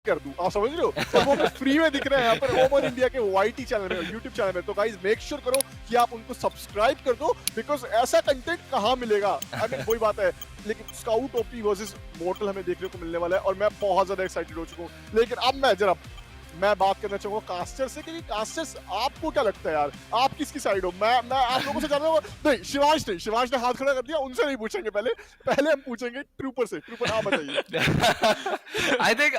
कर दूं, आप समझ रहे हो? और वो हमें फ्री में दिख रहे हैं यहाँ पर ओमन इंडिया के वाईटी चैनल में, यूट्यूब चैनल में। तो गाइस मेक श्योर करो कि आप उनको सब्सक्राइब कर दो, बिकॉज ऐसा कंटेंट कहाँ मिलेगा? आई मीन वही बात है। लेकिन स्काउट ओपी वर्सेस मॉर्टल हमें देखने को मिलने वाला है और मैं बहुत ज्यादा एक्साइटेड हो चुका हूँ। लेकिन अब मैं बात करना चाहूंगा कास्टर से, क्योंकि कास्टर्स आपको क्या लगता है यार, आप किसकी साइड हो? मैं आप लोगों से जानना चाहूंगा। नहीं, शिवांश ने हाथ खड़ा कर दिया, उनसे नहीं पूछेंगे, पहले हम पूछेंगे ट्रूपर से। ट्रूपर आप बताइए। I think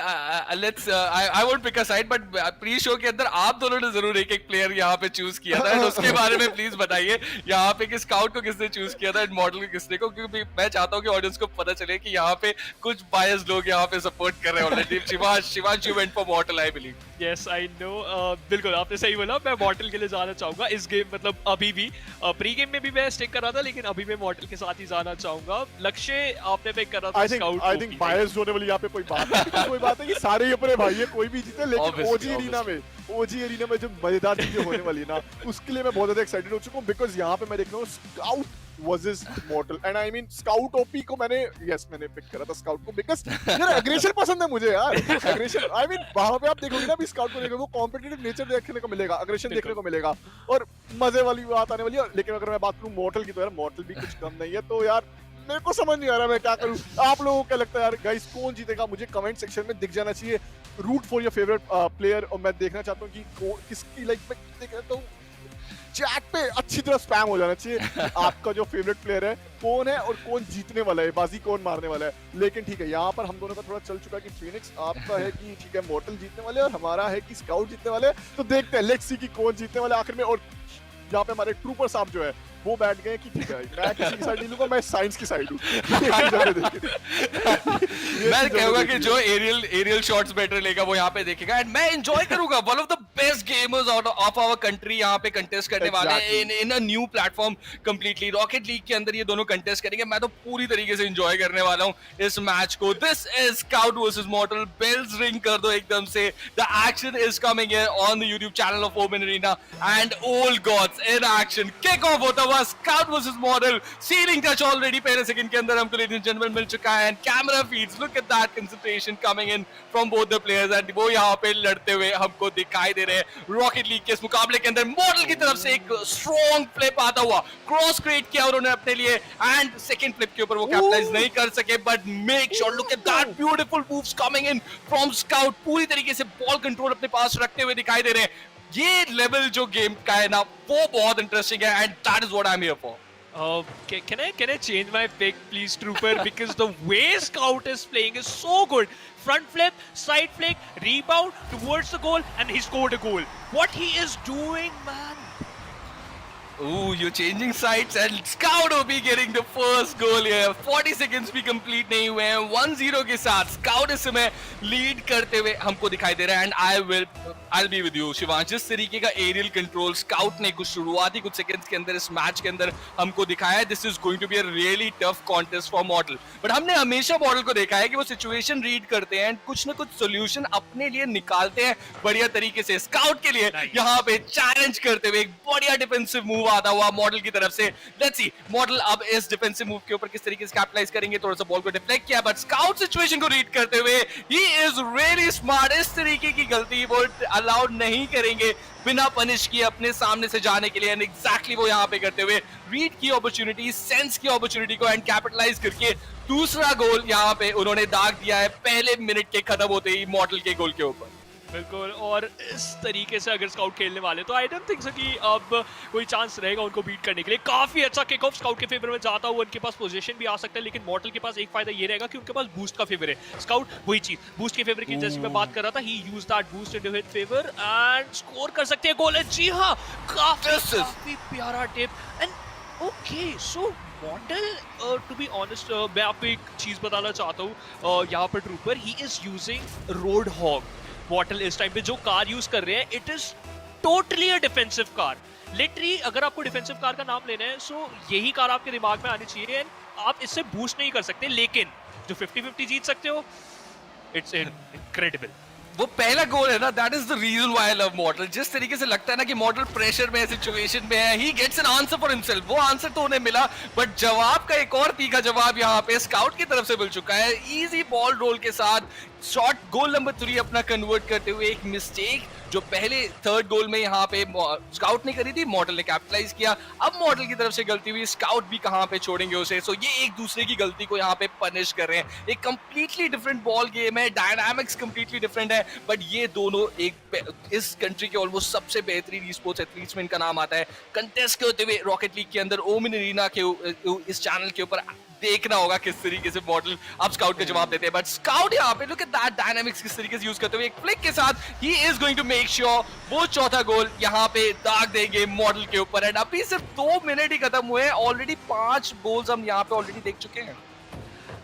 let's I won't pick a side, but pre show के अंदर आप दोनों ने जरूर एक प्लेयर यहाँ पे चूज किया था, उसके बारे में प्लीज बताइए यहाँ पे कि स्काउट को किसने चूज किया था, मॉडल को किसने को, क्योंकि मैं चाहता हूँ कि ऑडियंस को पता चले कि यहाँ पे कुछ बायस लोग यहाँ पे सपोर्ट कर रहे हैं already. Shivansh you went for model, I believe. Yes I know, बिल्कुल आपने सही बोला। मैं मॉर्टल के लिए जाना चाहूंगा इस गेम, मतलब अभी भी प्री गेम में भी मैं स्टिक कर रहा था, लेकिन अभी मैं मॉर्टल के साथ ही जाना चाहूंगा। लक्ष्य आपने पिक करा था स्काउट। आई थिंक बायस होने वाली यहाँ पे कोई बात नहीं। कोई बात है कि सारे ही अपने भाई है, कोई भी जीते, लेकिन ओजी एरिना में जो मजेदार चीजें होने वाली है ना, उसके लिए मैं बहुत ज्यादा एक्साइटेड हो चुका हूँ। बिकॉज यहाँ पे मैं देख रहा हूँ scout versus मॉर्टल, and I mean scout OP को मैंने पिक करा था स्काउट को, बिकॉज यार एग्रेशन पसंद है मुझे यार। एग्रेशन, आई मीन वहां पे आप देखोगे ना, अभी स्काउट को देखोगे, वो कॉम्पिटिटिव नेचर देखने को मिलेगा, एग्रेशन देखने को मिलेगा और मजे वाली बात आने वाली है। लेकिन अगर मैं बात करूं मॉर्टल की, तो यार मॉर्टल भी कुछ कम नहीं है। तो यार मेरे को समझ नहीं आ रहा मैं क्या करूं। आप लोगों को क्या लगता है यार गाइस, कौन जीतेगा? मुझे कमेंट सेक्शन में दिख जाना चाहिए। Root for your favourite player, और मैं देखना चाहता हूं कि किसकी लाइक मैं देख रहा हूं चैट पे अच्छी तरह स्पैम हो जाना चाहिए आपका जो फेवरेट प्लेयर है कौन है और कौन जीतने वाला है, बाजी कौन मारने वाला है। लेकिन ठीक है, यहाँ पर हम दोनों का थोड़ा चल चुका है कि फिनिक्स आपका है कि ठीक है मॉर्टल जीतने वाले और हमारा है कि स्काउट जीतने वाले। तो देखते हैं, लेट्स सी कि कौन जीतने वाले आखिर में। और यहाँ पे हमारे ट्रूपर साहब जो है वो बैठ गए कि ठीक है मैं किसी की साइड नहीं लूंगा, मैं साइंस की साइड हूँ। मैं कहूंगा कि जो एरियल शॉट्स बेटर लेगा वो यहाँ पे देखेगा, एंड मैं एंजॉय करूंगा। One of the best gamers of our country यहाँ पे कंटेस्ट करने वाले हैं in a new platform completely. Rocket League के अंदर ये दोनों कंटेस्ट करेंगे। मैं तो पूरी तरीके से एंजॉय करने वाला हूँ इस मैच को। This is Scout versus Mortal. Bells ring कर दो एकदम से। The action is coming on the YouTube channel of Omen Arena and Old Gods in action. Kick off होता हुआ Scout versus Mortal. Ceiling touch already पहले second के अंदर हमको लेडीज एंड जेंटलमैन मिल चुका है, and camera feeds, look at that concentration coming in from both the players, and वो यहाँ पे लड़ते हुए हमको दिखाई दे रहे हैं। रॉकेट लीग के इस मुकाबले के अंदर मॉर्टल की तरफ से एक स्ट्रॉन्ग फ्लिप आता हुआ, क्रॉस क्रिएट किया उन्होंने अपने लिए, एंड सेकंड फ्लिप के ऊपर वो कैपिटलाइज नहीं कर सके, but make sure, look at that beautiful moves coming in from scout. पूरी तरीके से बॉल कंट्रोल अपने पास रखते हुए दिखाई दे रहे हैं। ये लेवल जो गेम का है ना वो बहुत इंटरेस्टिंग है, and that is what I am here for. Can I change my pick, please, Trooper? Because the way Scout is playing is so good. Front flip, side flick, rebound towards the goal, and he scored a goal. What he is doing, man. Ooh, you're changing sides, and Scout will be getting the first goal here. 40 seconds भी complete नहीं हुए हैं। 1-0 के साथ Scout इस समय lead करते हुए हमको दिखाई दे रहा है, and I'll be with you, Shivansh. जिस तरीके का एरियल कंट्रोल Scout ने कुछ शुरुआती कुछ सेकंड्स के अंदर इस मैच के अंदर हमको दिखाया है, this is going to be a really tough contest for Model. But हमने हमेशा मॉडल को देखा है कि वो सिचुएशन रीड करते हैं, कुछ ना कुछ सोल्यूशन अपने लिए निकालते हैं बढ़िया तरीके से। Scout के लिए यहाँ पे चैलेंज करते हुए एक बढ़िया डिफेंसिव मूव आता हुआ मॉडल की तरफ से। लेट्स सी मॉडल अब इस डिफेंसिव मूव के ऊपर किस तरीके से कैपिटलाइज करेंगे। थोड़ा सा बॉल को डिफ्लेक्ट किया, बट स्काउट सिचुएशन को रीड करते हुए ही इज रियली स्मार्ट। इस तरीके की गलती वो अलाउड नहीं करेंगे बिना पनिश किए अपने सामने से जाने के लिए, एंड एग्जैक्टली वो यहाँ पे करते हुए रीड की अपॉर्चुनिटी, सेंस की अपॉर्चुनिटी को एंड कैपिटलाइज करके दूसरा गोल यहाँ पे उन्होंने दाग दिया है पहले मिनट के खत्म होते ही मॉडल के गोल के ऊपर। बिल्कुल, और इस तरीके से अगर स्काउट खेलने वाले तो आई डोंट थिंक सो कि अब कोई चांस रहेगा उनको बीट करने के लिए। काफी अच्छा किक ऑफ स्काउट के फेवर में जाता हुआ, उनके पास पोजीशन भी आ सकता है, लेकिन मॉर्टल के पास एक फायदा ये रहेगा कि उनके पास बूस्ट का फेवर है। स्काउट वही चीज बूस्ट के फेवर की जैसे मैं बात कर रहा था, he use that boost into his favour and score कर सकते हैं गोल। जी हां, काफी प्यारा tip. And okay so Mortal, to be honest मैं आपको एक चीज बताना चाहता हूँ। यहाँ पर Trooper he is using Road Hog. Mortal इस टाइम पे जो कार यूज कर रहे हैं, it is totally a defensive car. Literally अगर आपको डिफेंसिव कार का नाम लेना है, सो यही कार आपके दिमाग में आनी चाहिए। आप इससे बूस्ट नहीं कर सकते, लेकिन जो 50-50 जीत सकते हो, इट्स इनक्रेडिबल। वो पहला गोल है ना, that is the reason why I love Model. जिस तरीके से लगता है ना कि मॉडल प्रेशर में है, सिचुएशन में है, he gets an answer for himself. वो आंसर तो उन्हें मिला, बट जवाब का एक और तीखा जवाब यहाँ पे स्काउट की तरफ से मिल चुका है। इजी बॉल रोल के साथ शॉट गोल नंबर 3 अपना कन्वर्ट करते हुए एक मिस्टेक जो पहले थर्ड गोल में यहाँ पे स्काउट ने करी थी, मॉडल ने कैपिटलाइज किया। अब मॉडल की तरफ से गलती हुई, स्काउट भी कहाँ पे छोड़ेंगे उसे। सो ये एक दूसरे की गलती को यहाँ पे पनिश कर रहे हैं। एक कंप्लीटली डिफरेंट बॉल गेम है, डायनामिक्स कंप्लीटली डिफरेंट है, बट ये दोनों इस कंट्री के ऑलमोस्ट सबसे बेहतरीन स्पोर्ट्स एथलीट्स में इनका नाम आता है। कंटेस्ट होते हुए रॉकेट लीग के अंदर ओमिन एरिना के इस चैनल के ऊपर देखना होगा किस तरीके से मॉडल अब स्काउट के जवाब देते हैं। बट स्काउट यहाँ पे लुक एट दैट डायनामिक्स किस तरीके से यूज करते हुए एक फ्लिक के साथ he is going to make sure वो चौथा गोल यहाँ पे दाग देंगे मॉडल के ऊपर। एंड अभी सिर्फ 2 मिनट ही खत्म हुए, ऑलरेडी 5 गोल्स हम यहाँ पे ऑलरेडी देख चुके हैं।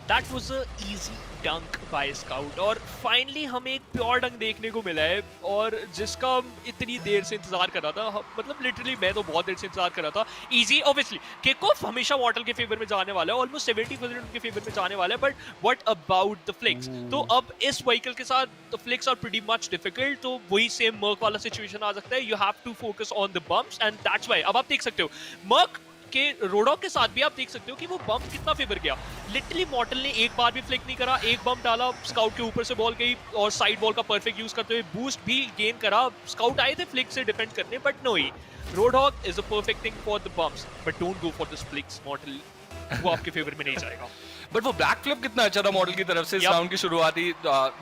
That was a easy dunk by Scout और फाइनली हमें एक प्योर डंक देखने को मिला है और जिसका हम इतनी देर से इंतजार कर रहा था। मतलब लिटरली मैं तो बहुत देर से इंतजार कर रहा था। इजी ऑब्वियसली किक ऑफ हमेशा मॉडल के फेवर में जाने वाला है, ऑलमोस्ट 70% उनके फेवर में जाने वाला है, but what about the flicks? तो अब इस व्हीकल के साथ the flicks are pretty much difficult, तो वही सेम मर्क वाला सिचुएशन आ सकता है। You have to focus on the bumps and that's why अब आप देख सकते हो मर्क के रोडॉक के साथ भी आप देख सकते हो कि वो बम्प कितना फेवर गया। लिटरली मॉडल ने एक बार भी फ्लिक नहीं करा, एक बम्प डाला, स्काउट के ऊपर से बॉल गई और साइड बॉल का परफेक्ट यूज करते हुए बूस्ट भी गेन करा। स्काउट आए थे फ्लिक से डिफेंड करने, but no, he Road Hog is a perfect thing for the bumps, but don't go for the flicks. Mortal वो आपके फेवर में नहीं जाएगा। बट वो बैक फ्लिप कितना अच्छा था मॉडल की तरफ से। इस राउंड की शुरुआती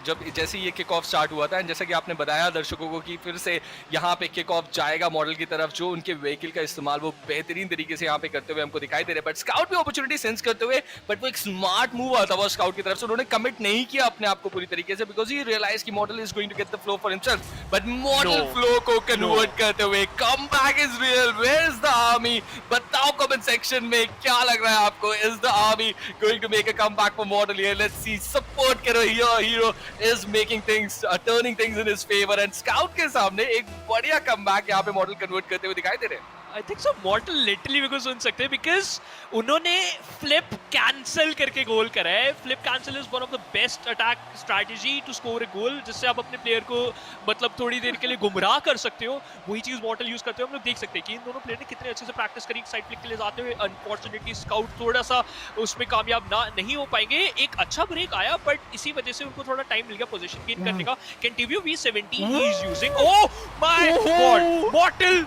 जब जैसे ये किक ऑफ स्टार्ट हुआ था, एंड जैसा कि आपने बताया दर्शकों को कि फिर से यहाँ पे किक ऑफ जाएगा मॉडल की तरफ, जो उनके व्हीकल का इस्तेमाल वो बेहतरीन तरीके से यहाँ पे करते हुए हमको दिखाई दे रहे हैं। बट स्काउट भी अपॉर्चुनिटी सेंस करते हुए, बट वो एक स्मार्ट मूव आता हुआ स्काउट की तरफ से। उन्होंने कमिट नहीं किया अपने आप को पूरी तरीके से, बिकॉज ही रियलाइज कि Model is going to get the flow for himself, but Model flow को कन्वर्ट करते हुए come back is real. Where is the army? बताओ कमेंट सेक्शन में क्या लग रहा है आपको। Is the army going to make a comeback for Model here? Let's see. Support करो, hero is making things, turning things in his favor, and Scout के सामने एक बढ़िया कमबैक यहाँ पे मॉडल कन्वर्ट करते हुए दिखाई दे रहे हैं। I think so Mortal literally because सुन सकते हैं बिकॉज उन्होंने फ्लिप कैंसिल करके गोल करा है। Flip cancel is one of the best attack strategy to score a goal, जिससे आप अपने प्लेयर को मतलब थोड़ी देर के लिए गुमराह कर सकते हो। वही चीज मॉडल यूज करते हो। हम लोग देख सकते हैं कि इन दोनों प्लेयर ने कितने अच्छे से प्रैक्टिस करी साइड फ्लिक के लिए जाते हुए। अनफॉर्चुनेटली स्काउट थोड़ा सा उसमें कामयाब नहीं हो पाएंगे। एक अच्छा ब्रेक आया, बट इसी वजह से उनको थोड़ा टाइम मिल गया पोजीशन गेन करने का। कैंटिवियो V70 he is using, oh my God model,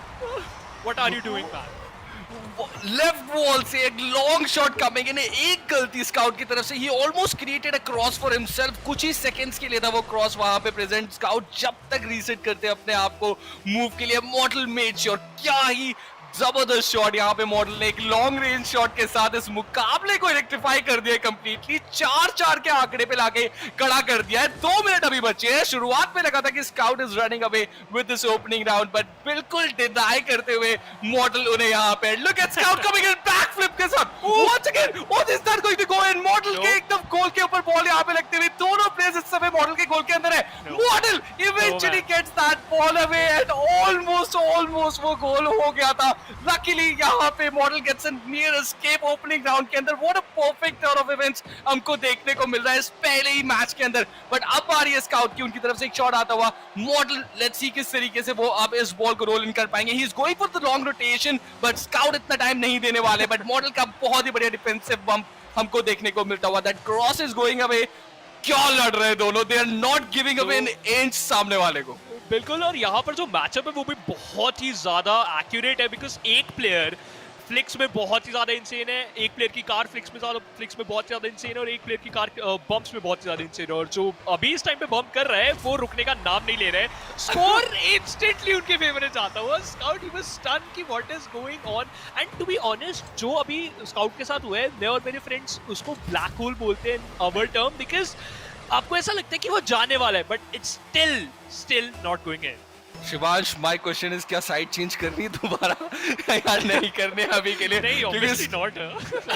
What are you doing, man? Left wall से एक लॉन्ग शॉट कमिंग इन, एक गलती स्काउट की तरफ से। He almost created a cross for himself. कुछ ही सेकंड्स के लिए था वो क्रॉस वहां पे प्रेजेंट। स्काउट जब तक रीसेट करते अपने आप को मूव के लिए, मॉडल मेड श्योर। क्या ही जबरदस्त शॉट यहाँ पे मॉडल ने एक लॉन्ग रेंज शॉट के साथ इस मुकाबले को इलेक्ट्रीफाई कर दिया कंप्लीटली। 4-4 के आंकड़े पे लाके खड़ा कर दिया है। 2 मिनट अभी बचे हैं। शुरुआत में लगा था कि Scout is running away with this opening round, but बिल्कुल डिनाई करते हुए मॉडल उन्हें यहाँ पे। Look at Scout coming in back flip के साथ once again. What is that going to go in? Model के एकदम गोल के ऊपर बॉल यहाँ पे लगते हुए दोनों प्लेयर्स इस समय मॉडल के गोल के अंदर है। Model eventually gets that ball away and almost वो गोल हो गया था। लकीली यहाँ पे Model gets a near escape opening round के अंदर। What a perfect turn of events हमको देखने को मिल रहा है इस पहले ही मैच के अंदर। बट अब आ रही है स्काउट की उनकी तरफ से एक शॉट आता हुआ। मॉडल लेट्स सी किस तरीके से वो अब इस बॉल को रोल इन कर पाएंगे। ही is going for the long rotation, but scout इतना टाइम नहीं देने वाले। बट मॉडल का बहुत ही बढ़िया डिफेंसिव बम्प हमको देखने को मिलता हुआ। That cross is going away. क्या लड़ रहे हैं दोनों, they are not giving away an inch सामने वाले को। बिल्कुल, और यहाँ पर जो मैचअप है वो भी बहुत ही ज्यादा एक्यूरेट है, बिकॉज एक प्लेयर फ्लिक्स में बहुत ही ज्यादा इंसेन है, एक प्लेयर की कार फ्लिक्स में बहुत ज्यादा इंसेन है, और एक प्लेयर की कार बम्प्स में बहुत ज्यादा इंसेन है। और जो अभी इस टाइम पे बम्प कर रहा है वो रुकने का नाम नहीं ले रहे हैं। स्कोर इंस्टेंटली उनके फेवर में जाता हुआ। स्काउट ही वाज स्टन कि what is going on. And to be honest, जो अभी स्काउट के साथ हुआ है, मैं और मेरे फ्रेंड्स उसको ब्लैक होल बोलते हैं अवर टर्म, बिकॉज आपको ऐसा लगता है कि वो जाने वाला है, but it's still not going in. Shivansh, my question is क्या साइड चेंज करनी है दोबारा यार? नहीं करने अभी के लिए, नहीं, क्योंकि obviously not.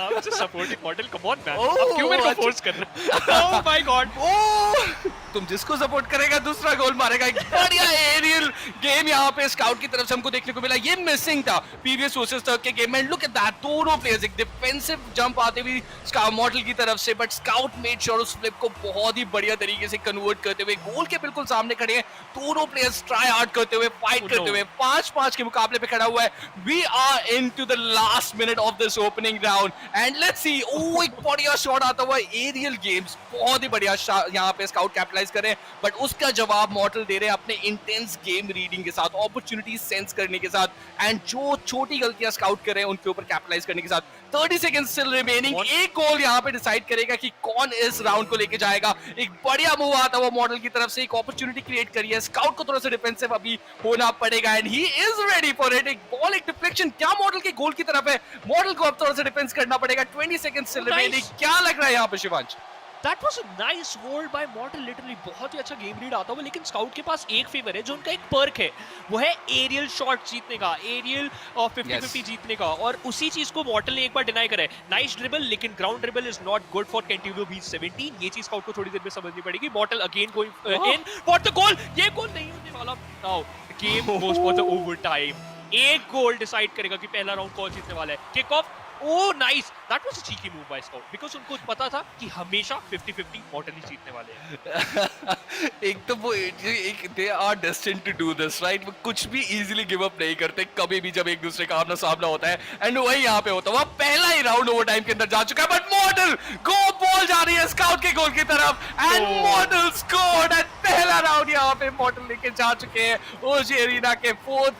I'm just supporting model. Come on, man. Oh, अब क्यों मेरे को अच्छा। फोर्स कर रहे हो? Oh my God. ओ, तुम जिसको सपोर्ट करेगा दूसरा गोल मारेगा। एक बढ़िया एरियल गेम यहाँ पे स्काउट की तरफ से हमको देखने को मिला। ये मिसिंग था प्रीवियस वर्सेस तक के गेम में। लुक एट दैट, दोनों प्लेयर्स एक डिफेंसिव जंप आते हुए स्काउट मॉडल की तरफ से, बट स्काउट मेड श्योर उस फ्लिप को बहुत ही बढ़िया तरीके से कन्वर्ट करते हुए गोल के बिल्कुल सामने खड़े हैं। दोनों प्लेयर्स ट्राई हार्ड करते हुए, फाइट करते हुए 5-5 के मुकाबले पे खड़ा हुआ है। We are into the last minute of this opening round and let's see. Oh, एक बढ़िया शॉट आता हुआ एरियल गेम्स, बहुत ही बढ़िया यहाँ पे स्काउट कैपिटलाइज कर रहे हैं, बट उसका जवाब मॉर्टल दे रहे हैं अपने इंटेंस गेम रीडिंग के साथ, अपॉर्चुनिटी सेंस करने के साथ, एंड जो छोटी गलतियां स्काउट कर रहे हैं उनके ऊपर कैपिटलाइज करने के साथ। 30 सेकंड स्टिल रिमेनिंग। एक गोल यहाँ पे डिसाइड करेगा कि कौन इस राउंड को लेके जाएगा। एक बढ़िया मूव आता हुआ मॉडल की तरफ से, एक अपॉर्चुनिटी क्रिएट करी है। स्काउट को थोड़ा सा डिफेंसिव अभी होना पड़ेगा and he is ready for it. एक बॉल, एक डिफ्लेक्शन क्या मॉडल के गोल की तरफ है। मॉडल को अब थोड़ा सा डिफेंस करना पड़ेगा। 20 सेकंड स्टिल रिमेनिंग। क्या लग रहा है यहाँ पे Shivansh? That was a nice hold by Mortal, literally बहुत ही अच्छा गेम रीड आता हुआ। लेकिन स्काउट के पास एक फेवर है जो उनका एक पर्क है, वो है एरियल शॉट जीतने का, एरियल 50-50 जीतने का, और उसी चीज को मॉर्टल ने एक बार डिनाई करा है। नाइस ड्रिबल, लेकिन ground dribble is not good for Kentavio B17। ये चीज स्काउट को थोड़ी देर में समझनी पड़ेगी। मॉर्टल again going in for the goal. ये गोल नहीं होने वाला। Now game goes for the overtime. एक गोल डिसाइड करेगा कि पहला राउंड कौन जीतने वाला है। Kick off. Oh nice, that was a cheeky move by Scout because उनको पता था कि हमेशा 50-50 मॉडल ही जीतने वाले हैं। एक तो वो they are destined to do this, right? वो कुछ भी easily give up नहीं करते कभी भी जब एक दूसरे का आमना सामना होता है, एंड वही यहाँ पे होता है। पहला ही राउंड ओवर टाइम के अंदर जा चुका है, बट मॉडल गो बॉल जा रही है स्काउट के गोल की तरफ एंड मॉडल स्कोर्ड एंड पहला राउंड यहाँ पे मॉडल लेके जा चुके हैं ओजी एरिना के 4th